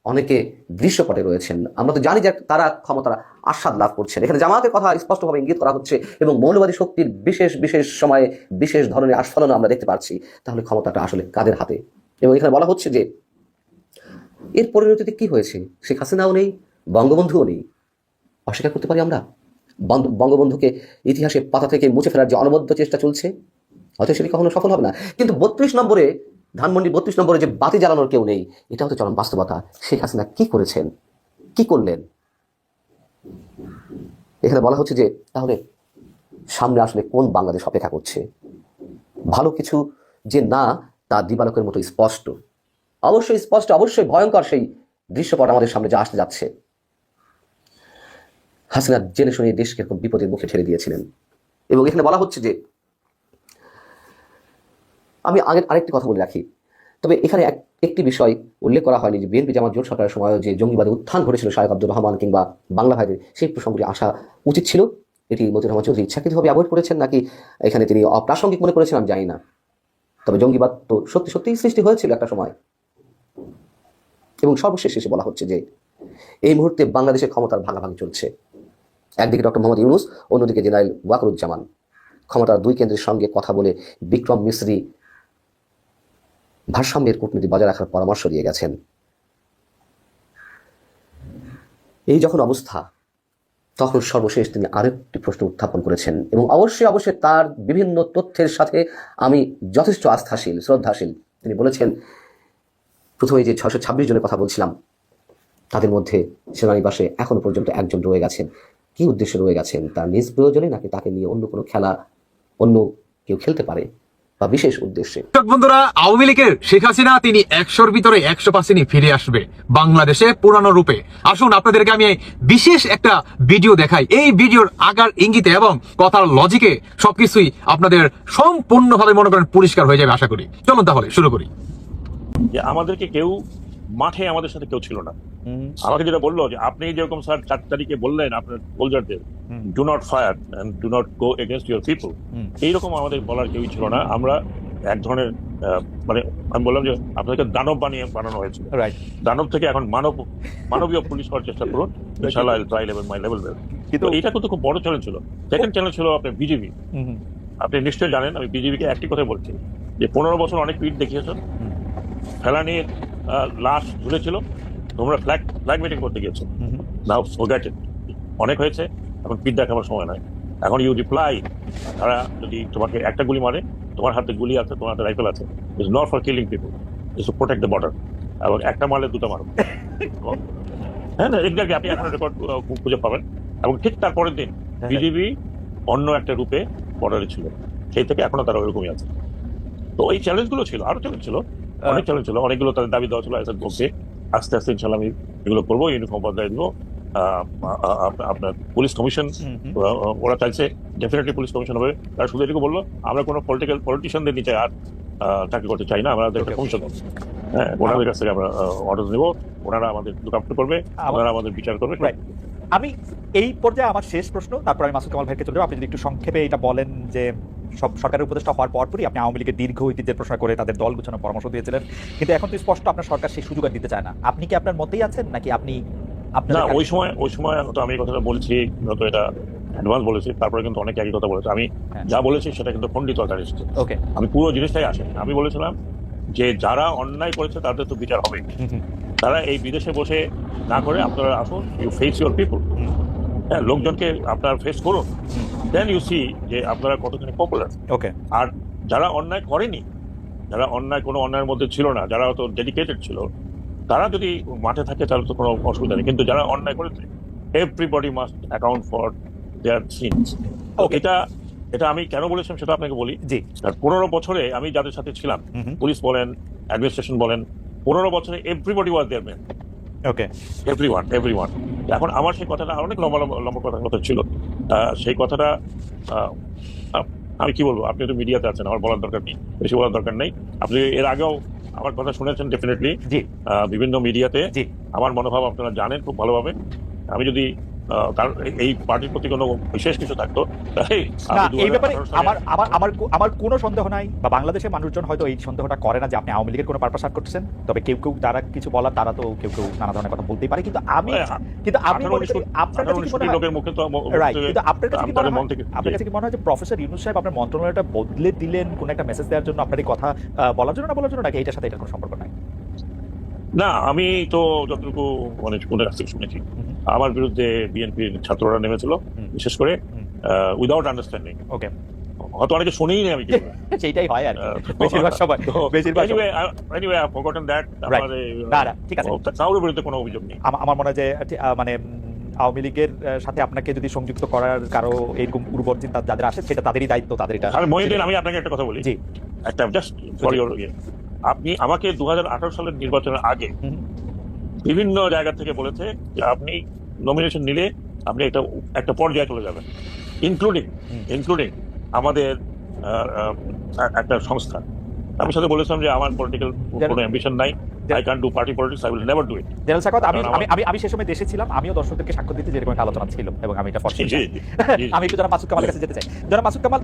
অনেকে দৃশ্যপটে রয়েছেন। আমরা তো জানি যে তারা ক্ষমতার আস্বাদ লাভ করছেন। এখানে জামায়াতের কথা স্পষ্টভাবে ইঙ্গিত করা হচ্ছে এবং মৌলবাদী শক্তির বিশেষ বিশেষ সময়ে বিশেষ ধরনের আস্ফলন আমরা দেখতে পাচ্ছি। তাহলে ক্ষমতাটা আসলে কাদের হাতে? এবং এখানে বলা হচ্ছে যে এর পরিণতিতে কি হয়েছে, শেখ হাসিনাও নেই, বঙ্গবন্ধুও নেই। অস্বীকার করতে পারি আমরা বঙ্গবন্ধুকে ইতিহাসের পাতা থেকে মুছে ফেলার যে অনবদ্য চেষ্টা চলছে, হয়তো সেটি কখনো সফল হবে না। কিন্তু 32 নম্বরে ধানমন্ডি 32 নম্বরে যে বাতি জ্বালানোর কেউ নেই, এটা হচ্ছে চরম বাস্তবতা। শেখ হাসিনা কি করেছেন, কি করলেন? এখানে বলা হচ্ছে যে তাহলে সামনে আসলে কোন বাংলাদেশ অপেক্ষা করছে? ভালো কিছু যে না, তা দিবালোকের মতো স্পষ্ট, অবশ্যই স্পষ্ট, অবশ্যই ভয়ঙ্কর সেই দৃশ্যপট আমাদের সামনে যা আসতে যাচ্ছে। হাসিনা জেনে শুনে দেশকে এরকম বিপদের মুখে ঠেলে দিয়েছিলেন। এবং এখানে বলা হচ্ছে যে, আমি আরেকটি কথা বলে রাখি, তবে এখানে একটি বিষয় উল্লেখ করা হয়নি যে বিএনপি জামাত জোট সরকারের সময় যে জঙ্গিবাদী উত্থান ঘটেছিল শায়েখ আব্দুর রহমান কিংবা বাংলা ভাইদের, সেই প্রসঙ্গটি আসা উচিত ছিল। এটি মতিউর রহমান চৌধুরী ইচ্ছাকৃতভাবে অ্যাভয়েড করেছেন নাকি এখানে তিনি অপ্রাসঙ্গিক মনে করেছেন আমি জানি না। তবে জঙ্গিবাদ তো সত্যি সত্যিই সৃষ্টি হয়েছিল একটা সময়। এবং সর্বশেষ শেষে বলা হচ্ছে যে এই মুহূর্তে বাংলাদেশের ক্ষমতার ভাগাভাগি চলছে। একদিকে ডক্টর মোহাম্মদ ইউনূস, অন্যদিকে জেনারেল ওয়াকারুজ্জামান। ক্ষমতার 2 কেন্দ্রের সঙ্গে কথা বলে বিক্রম মিসরি ভারসাম্যের কূটনীতি বজায় রাখার পরামর্শ দিয়ে গেছেন। এই যখন অবস্থা, তখন সর্বশেষ তিনি আরেকটি প্রশ্ন উত্থাপন করেছেন এবং অবশ্যই তার বিভিন্ন তথ্যের সাথে আমি যথেষ্ট আস্থাশীল, শ্রদ্ধাশীল। তিনি বলেছেন, প্রথমে যে 626 জনের কথা বলছিলাম, তাদের মধ্যে সেনানিবাসে এখনো পর্যন্ত একজন রয়ে গেছেন। কি উদ্দেশ্যে রয়ে গেছেন? তার নিজ প্রয়োজনে নাকি তাকে নিয়ে অন্য কোনো খেলা অন্য কেউ খেলতে পারে বা বিশেষ উদ্দেশ্যে? বন্ধুরা, আওয়ামী লীগের শেখ হাসিনা তিনি 100-র ভিতরে 100% ফিরে আসবে বাংলাদেশে পুরানো রূপে। আসুন আপনাদেরকে আমি বিশেষ একটা ভিডিও দেখাই। এই ভিডিওর আগার ইঙ্গিতে এবং কথার লজিকে সবকিছুই আপনাদের সম্পূর্ণভাবে মনে করেন পরিষ্কার হয়ে যাবে আশা করি। চলুন তাহলে শুরু করি। যে আমাদেরকে কেউ মাঠে আমাদের সাথে কেউ ছিল না। আমাকে যেটা বললো যে আপনি যেরকম স্যার 4 তারিখে বললেন আপনার সোলজারদের do not fire and do not go against your people, এইরকম আমাদের বলার কেউই ছিল না। আমরা এক ধরনের মানে আমি বললাম যে আপনাদেরকে দানব বানানো হয়েছিল। দানব থেকে এখন মানবীয় পুলিশ হওয়ার চেষ্টা করুন, ইনশাআল্লাহ আইল ট্রাই লেভেল মাই লেভেল। কিন্তু এটা কিন্তু খুব বড় চ্যালেঞ্জ ছিল। সেকেন্ড চ্যালেঞ্জ ছিল আপনার বিজেপি। আপনি নিশ্চয়ই জানেন আমি বিজেপিকে একটি কথা বলছি যে 15 বছর অনেক পিঠ দেখিয়েছ, ফেলানির লাশ ঝুলেছিল, তোমরা ফ্ল্যাগ মিটিং করতে গিয়েছো, নাও ফরগেট ইট, অনেক হয়েছে, এখন পিঠ দেখাবার সময় নয়। এখন ইউ রিপ্লাই, তারা যদি তোমাকে একটা গুলি মারে, তোমার হাতে গুলি আছে, তোমার হাতে রাইফেল আছে, it's not for killing people, it's to protect the border. এবং একটা মারলে দুটো মারো, হ্যাঁ না, এক্স্যাক্টলি আপনি এখন রেকর্ড খুঁজে পাবেন। এবং ঠিক তার পরের দিন বিজেপি অন্য একটা রূপে বর্ডারে ছিল, সেই থেকে এখনো তারা ওইরকমই আছে। তো এই চ্যালেঞ্জগুলো ছিল, আরো চ্যালেঞ্জ ছিল, অনেক চ্যালেঞ্জ ছিল, অনেকগুলো তাদের দাবি দেওয়া ছিল এসএস বলছে আস্তে আস্তে ইনশাল্লাহ আমি এগুলো করবো, ইউনিফর্ম বদলাই দিব। আপনার পুলিশ কমিশন ওরা চাইছে ডেফিনেটলি পুলিশ কমিশন হবে। তারা শুধু এটুকু বললো আমরা কোনো পলিটিশিয়ানদের নিচে আর চাকরি করতে চাই না, আমাদের একটা কমিশন হবে, হ্যাঁ, ওনাদের কাছ থেকে আমরা অর্ডার নেবো, ওনারা আমাদের লুক আফটার করবে, ওনারা আমাদের বিচার করবে। আমি এই পর্যায়ে আমার শেষ প্রশ্ন, তারপর আমি মাসুদ কামাল ভাইকে চলে যাবো। আপনি যদি একটু সংক্ষেপে এটা বলেন যে সব সরকারের উপদেষ্টা হওয়ার পরপরই আপনি আওয়ামী লীগের দীর্ঘ ঐতিহ্যের প্রশ্ন করে তাদের দল গুছানোর পরামর্শ দিয়েছিলেন, কিন্তু এখন তো স্পষ্ট আপনার সরকার সেই সুযোগ আর দিতে চায় না। আপনি কি আপনার মতেই আছেন নাকি আপনি না? ওই সময় তো আমি এই কথাটা বলছি, তো এটা অ্যাডভান্স বলেছি, তারপরে কিন্তু অনেক একই কথা বলেছে। আমি যা বলেছি সেটা কিন্তু খণ্ডিত আকারে এসেছে। ওকে, আমি পুরো জিনিসটাই আসে, আমি বলেছিলাম যে যারা অন্যায় করেছে তাদের তো বিচার হবে, তারা এই বিদেশে বসে না করে আপনারা আসুন, ইউ ফেস ইউর পিপল, হ্যাঁ, লোকজনকে আপনার ফেস করুন, দেন ইউ সি যে আপনারা কতখানি পপুলার। ওকে, আর যারা অন্যায় করেনি, যারা কোনো অন্যায়ের মধ্যে ছিল না, যারা অত ডেডিকেটেড ছিল, তারা যদি মাঠে থাকে তাহলে তো কোনো অসুবিধা নেই। কিন্তু যারা অন্যায় করেছে, everybody must account for their sins. এটা আমি কেন বলেছিলাম সেটা আপনাকে বলি। জি, 15 বছরে আমি যাদের সাথে ছিলাম, পুলিশ বলেন, অ্যাডমিনিস্ট্রেশন বলেন, 15 বছরে everybody was there man. Okay, everyone. এখন আমার সেই কথাটা অনেক লম্বা কথা ছিল, সেই কথাটা আমি কি বলবো, আপনি তো মিডিয়াতে আছেন, আমার বলার দরকার নেই, বেশি বলার দরকার নেই। আপনি এর আগেও আমার কথা শুনেছেন ডেফিনেটলি, বিভিন্ন মিডিয়াতে। আমার মনোভাব আপনারা জানেন খুব ভালোভাবে। আমি যদি এই পার্টির প্রতি কোনো বিশেষ কিছু থাকতো, এই ব্যাপারে আমার কোনো সন্দেহ নাই, বা বাংলাদেশের মানুষজন হয়তো এই সন্দেহটা করে না যে আপনি আওয়ামী লীগের কোনো পারপাস সার্ভ করতেছেন। তবে কেউ তারা কিছু বলার, তারা তো কেউ নানা ধরনের কথা বলতেই পারে, কিন্তু আমি মনে করি আপনার কাছে কি মনে হয় যে প্রফেসর ইউনূস সাহেব আপনার মন্ত্রণালয়টা বদলে দিলেন কোন একটা মেসেজ দেওয়ার জন্য, আপনার এই কথা বলার জন্য নাকি এটার সাথে এটার কোনো সম্পর্ক নাই? না, আমি তো যতটুকু মানে কাছ থেকে শুনেছি, আমার বিরুদ্ধে বিএনপির ছাত্ররা নেমেছিল, বিশেষ করে উইদাউট আন্ডারস্ট্যান্ডিং। ওকে, হয়তো অনেকে শুনেই নেই আমি, সেইটাই হয় আর বেশিরভাগ সময়। Anyway I forgotten that. ঠিক আছে, কারোর বিরুদ্ধে কোনো অভিযোগ নেই। আমার মনে হয় যে মানে আওয়ামী লীগের সাথে আপনাকে যদি সংযুক্ত করার কারো এরকম উর্বর চিন্তা যাদের আসে, সেটা তাদেরই দায়িত্ব, তাদের এটা। আর মহিউদ্দিন, আমি আপনাকে একটা কথা বলি, জি, একটা জাস্ট ফর ইওর ইয়ে, আপনি আমাকে 2018 সালের নির্বাচনের আগে বিভিন্ন জায়গা থেকে বলেছে যে আপনি নমিনেশন নিলে আপনি একটা পর্যায়ে চলে যাবেন, ইনক্লুডিং আমাদের একটা সংস্থা। আমি সাথে বলেছিলাম যে আমার পলিটিক্যাল কোনো অ্যাম্বিশন নাই, I can do party politics, I will never do it. General Sakhawat, আমি সেই সময় দেশে ছিলাম, আমিও দর্শকদেরকে সাক্ষ্য দিতে যেরকম একটা আলোচনা ছিল, এবং আমি এটা আমি একটু জনাব মাসুদ কামালের কাছে যেতে চাই। জনাব মাসুদ কামাল,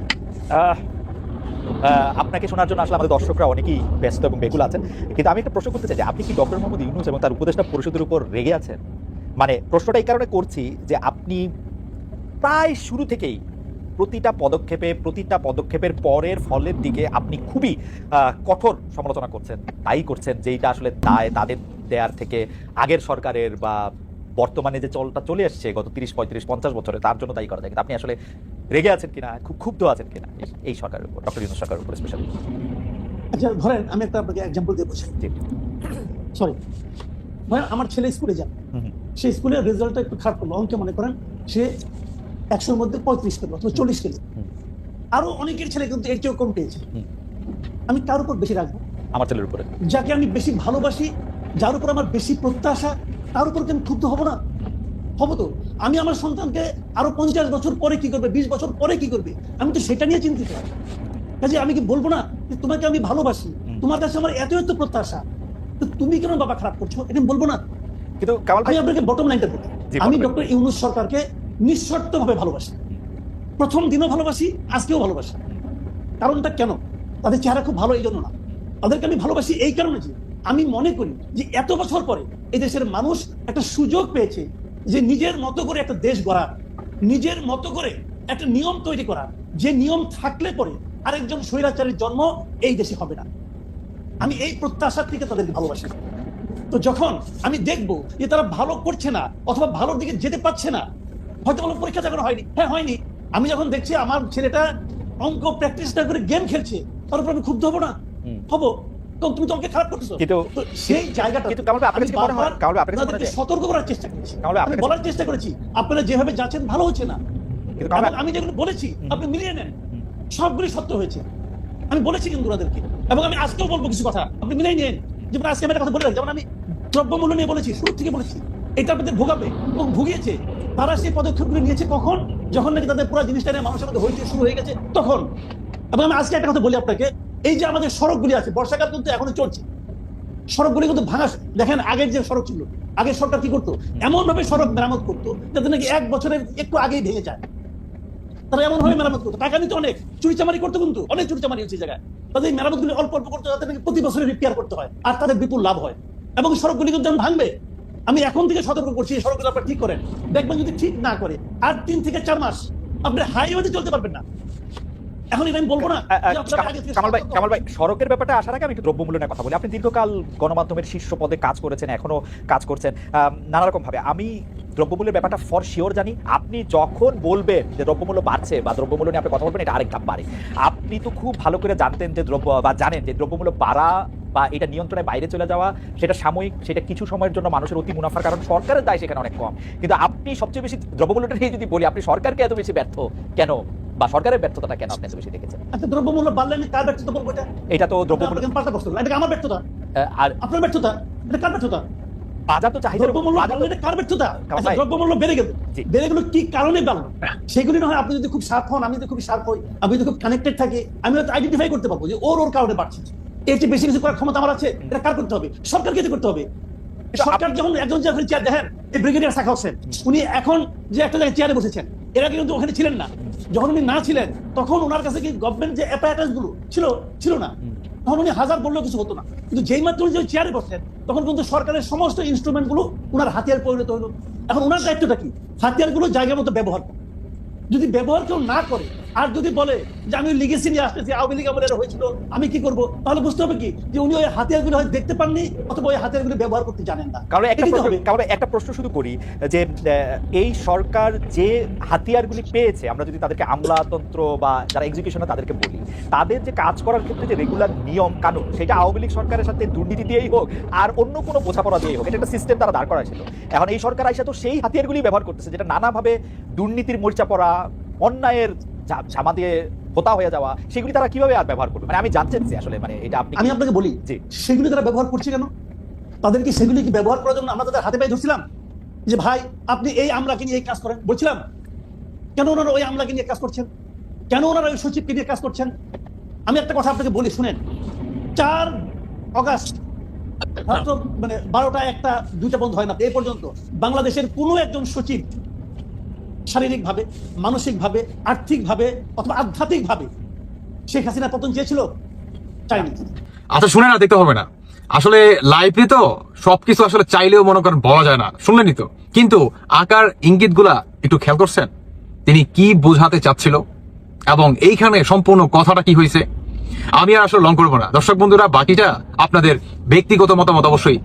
আপনাকে শোনার জন্য আসলে আমাদের দর্শকরা অনেকেই ব্যস্ত এবং বেকুল আছেন, কিন্তু আমি একটা প্রশ্ন করতে চাই যে আপনি কি ডক্টর মোহাম্মদ ইউনূস এবং তার উপদেষ্টা পরিষদের উপর রেগে আছেন? মানে প্রশ্নটা এই কারণে করছি যে আপনি প্রায় শুরু থেকেই প্রতিটা পদক্ষেপের পরের ফলের দিকে আপনি খুবই কঠোর সমালোচনা করছেন, তাই করছেন যেইটা আসলে দায় তাদের দেয়ার থেকে আগের সরকারের বা বর্তমানে যে চলটা চলে আসছে গত 30, 35, 50 বছরে, তার জন্য দায়ী করা যায়। আপনি আসলে রেগে আছেন কিনা, খুব ক্ষুব্ধ আছেন কিনা এই সরকারের উপর, ডক্টর ইউনূস সরকারের উপর স্পেশালি? আচ্ছা, ধরেন আমি একটা আপনাকে এক্সাম্পল দিয়ে বলছি। সরি, ধরেন আমার ছেলে স্কুলে যান, সেই স্কুলের রেজাল্টটা একটু খারাপ করলো, অঙ্কে মনে করেন সে 100-র মধ্যে 35 পেল অথবা 40 পেল, আরো অনেকের ছেলে কিন্তু এর চেয়েও কম পেয়েছে। আমি কার উপর বেশি রাখবো? আমার ছেলের উপরে। যাকে আমি বেশি ভালোবাসি, যার উপর আমার বেশি প্রত্যাশা, তার উপর কি আমি ক্ষুব্ধ হবো না? হবো তো। আমি আমার সন্তানকে আরো 50 বছর পরে কি করবে, 20 বছর পরে কি করবে, আমি তো সেটা নিয়ে চিন্তিত। কাজে আমি কি বলবো না যে তোমাকে আমি ভালোবাসি, তোমার কাছে আমার এত প্রত্যাশা, তো তুমি কেন বাবা খারাপ করছো, এটা বলবো না? কিন্তু কামাল ভাই, আমি আপনাকে বটম লাইনটা বলি, আমি ডক্টর ইউনূস সরকারকে নিঃশর্তভাবে ভালোবাসি, প্রথম দিনও ভালোবাসি, আজকেও ভালোবাসি। কারণটা কেন? তাদের চেহারা খুব ভালো এই জন্য না, তাদেরকে আমি ভালোবাসি এই কারণে যে আমি মনে করি যে এত বছর পরে এই দেশের মানুষ একটা সুযোগ পেয়েছে যে নিজের মতো করে একটা দেশ গড়ার, নিজের মতো করে একটা নিয়ম তৈরি করা, যে নিয়ম থাকলে পরে আরেকজন স্বৈরাচারীর জন্ম এই দেশে হবে না। আমি এই প্রত্যাশার থেকে তাদেরকে ভালোবাসি। তো যখন আমি দেখবো যে তারা ভালো করছে না অথবা ভালোর দিকে যেতে পারছে না, হয়তো কোনো পরীক্ষা যখন হয়নি, হ্যাঁ হয়নি, আমি যখন দেখছি আমার ছেলেটা অঙ্ক প্র্যাকটিস না করে গেম খেলছে, তার উপর আমি ক্ষুব্ধ হবো না? হবো। তুমি তো আমাকে খারাপ করতেছো। তো সেই জায়গাটা সতর্ক করার চেষ্টা করেছি, আমি বলার চেষ্টা করেছি আপনারা যেভাবে যাচ্ছেন ভালো হচ্ছে না। আমি যেগুলো বলেছি আপনি মিলিয়ে নেন, সবগুলি সত্য হয়েছে, আমি বলেছি কিন্তু ওনাদেরকে, এবং আমি আজকেও বলবো কিছু কথা, আপনি মিলিয়ে নেন। যেমন আজকে আমি একটা কথা বললাম, যেমন আমি দ্রব্যমূল্য নিয়ে বলেছি, শুরু থেকে বলেছি এটা আপনাদের ভোগাবে এবং ভুগিয়েছে। তারা সেই পদক্ষেপগুলো নিয়েছে কখন? যখন নাকি তাদের পুরো জিনিসটা নিয়ে মানুষের মধ্যে হইতে শুরু হয়ে গেছে তখন। এবং আমি আজকে একটা কথা বলি আপনাকে, এই যে আমাদের সড়কগুলি আছে, বর্ষাকাল কিন্তু এখনো চলছে, সড়কগুলি কিন্তু ভাঙা। দেখেন আগের যে সড়ক ছিল, আগের সরকার কি করতো, এমন ভাবে সড়ক মেরামত করতো যাতে নাকি 1 বছরের একটু আগেই ভেঙে যায়। তারা এমন ভাবে মেরামত করতো, টাকা নিতে অনেক, চুরিচামারি করতো, কিন্তু অনেক চুরিচামারি হচ্ছে জায়গায়। তাদের মেরামত গুলি অল্প অল্প করতে, যাতে নাকি প্রতি বছরে রিপেয়ার করতে হয়, আর তাদের বিপুল লাভ হয়। এবং সড়কগুলি কিন্তু ভাঙবে। আমি এখন থেকে সতর্ক করছি, সড়কগুলো আপনারা ঠিক করেন। দেখবেন যদি ঠিক না করে আর 3 থেকে 4 মাস আপনি হাইওয়েতে চলতে পারবেন না। এখন এটা আমি বলবো না। কামাল ভাই, সড়কের ব্যাপারটা আসার আগে আমি একটু দ্রব্যমূল্য নিয়ে কথা বলি। আপনি দীর্ঘকাল গণমাধ্যমের শীর্ষ পদে কাজ করেছেন, এখনো কাজ করছেন নানা রকম ভাবে। আমি দ্রব্যমূল্যের ব্যাপারটা ফর শিওর জানি। আপনি যখন বলবেন যে দ্রব্যমূল্য বাড়ছে বা দ্রব্যমূল্য নিয়ে আপনি কথা বলবেন, এটা আরেক ধাপ বাড়ে। আপনি তো খুব ভালো করে জানতেন যে জানেন যে দ্রব্যমূল্য বাড়া বা এটা নিয়ন্ত্রণের বাইরে চলে যাওয়া সেটা সাময়িক, সেটা কিছু সময়ের জন্য মানুষের অতি মুনাফার কারণ, সরকারের দায় সেখানে অনেক কম। কিন্তু আপনি সবচেয়ে বেশি দ্রব্যমূল্যটা নিয়ে যদি বলি, আপনি সরকারকে এত বেশি ব্যর্থ কেন, বা সরকারের ব্যর্থতাটা কেন আপনি এত বেশি দেখেছেন? আচ্ছা, দ্রব্যমূল্য বাড়লে আমি কার ব্যর্থতা বলবো? এটা তো দ্রব্যমূল্য পাল্টা প্রশ্ন, এটা আমার ব্যর্থতা আর আপনার ব্যর্থতা? এটা কার ব্যর্থতা? বাজার তো চাহিদা, দ্রব্যমূল্য বাড়লে এটা কার ব্যর্থতা? দ্রব্যমূল্য বেড়ে গেল, বেড়ে গেল কি কারণে বাড়লো সেগুলি না হয় আপনি যদি খুব শার্প হন, আমি যদি খুব শার্প হই, আমি যদি খুব কানেক্টেড থাকি, আমি হয়তো আইডেন্টিফাই করতে পারবো যে ওর কারণে বাড়ছে। এর চেয়ে বেশি কিছু করার ক্ষমতা আমার আছে? এটা কার করতে হবে? সরকারকে করতে হবে। সরকার যখন একজন যে চেয়ার দেখেন, এই ব্রিগেডিয়ার সাখা হোসেন, উনি এখন যে একটা জায়গায় চেয়ারে বসেছেন, এর আগে কিন্তু ওখানে ছিলেন না। যখন উনি না ছিলেন তখন ওনার কাছে কি গভর্নমেন্ট যে অ্যাপারেটাস গুলো ছিল না, তখন উনি হাজার বললেও কিছু হতো না। কিন্তু যেই মাত্র উনি চেয়ারে বসলেন তখন কিন্তু সরকারের সমস্ত ইনস্ট্রুমেন্ট গুলো ওনার হাতিয়ার পরিণত হলো। এখন ওনার দায়িত্বটা কি? হাতিয়ার গুলো জায়গা মতো ব্যবহার করা। যদি ব্যবহার কেউ না করে আর যদি বলে যে আমি লিগেসি নিয়ে আসতেছি, আওয়ামী লীগ আমলে হয়েছিল, আমি কি করবো, তাহলে বুঝতে হবে কি যে উনি ওই হাতিয়ারগুলো হয়তো দেখতে পাননি অথবা ওই হাতিয়ারগুলো ব্যবহার করতে জানেন না। কারণ একটা প্রশ্ন শুধু করি যে এই সরকার যে হাতিয়ারগুলি পেয়েছে, আমরা যদি তাদেরকে আমলাতন্ত্র বা যারা এক্সিকিউশনে তাদেরকে বলি, তাদের যে কাজ করার ক্ষেত্রে যে রেগুলার নিয়ম কানুন, সেটা আওয়ামী লীগ সরকারের সাথে দুর্নীতি দিয়েই হোক আর অন্য কোনো বোঝাপড়া দিয়েই হোক, এটা একটা সিস্টেম তারা দাঁড় করা ছিল। এখন এই সরকার আইসা তো সেই হাতিয়ারগুলি ব্যবহার করতেছে, যেটা নানাভাবে দুর্নীতির মরিচা পড়া, অন্যায়ের ঝামা দিয়ে হোতা হয়ে যাওয়া, সেগুলি তারা কিভাবে আর ব্যবহার করবে? মানে আমি জানতে চাচ্ছি আসলে, মানে এটা আমি আপনাকে বলি সেগুলি তারা ব্যবহার করছে কেন? তাদের কি সেগুলি কি ব্যবহার করার জন্য আমরা তাদের হাতে পায়ে ধরছিলাম যে ভাই আপনি এই আমলাকে নিয়ে এই কাজ করেন? বলছিলাম কেন ওনারা ওই আমলাকে নিয়ে কাজ করছেন? কেন ওনারা ওই সচিবকে নিয়ে কাজ করছেন? আমি একটা কথা আপনাকে বলি, শুনেন। 4 অগাস্ট মানে 12টা 1টা 2টা বন্ধ হয় না এই পর্যন্ত বাংলাদেশের কোনো একজন সচিব শারীরিকভাবে, মানসিকভাবে, আর্থিকভাবে অথবা আধ্যাত্মিকভাবে শেখ হাসিনা পতন চেয়েছিল? চাইনি। আচ্ছা, শুনে না দেখতে হবে না, আসলে লাইফে তো সবকিছু আসলে চাইলেও মনে করেন বলা যায় না, শুনলেনই তো। কিন্তু আকার ইঙ্গিত গুলা একটু খেয়াল করছেন তিনি কি বোঝাতে চাচ্ছিল এবং এইখানে সম্পূর্ণ কথাটা কি হয়েছে? আমি আর আসলে লং করবো না দর্শক বন্ধুরা, বাকিটা আপনাদের ব্যক্তিগত মতামত অবশ্যই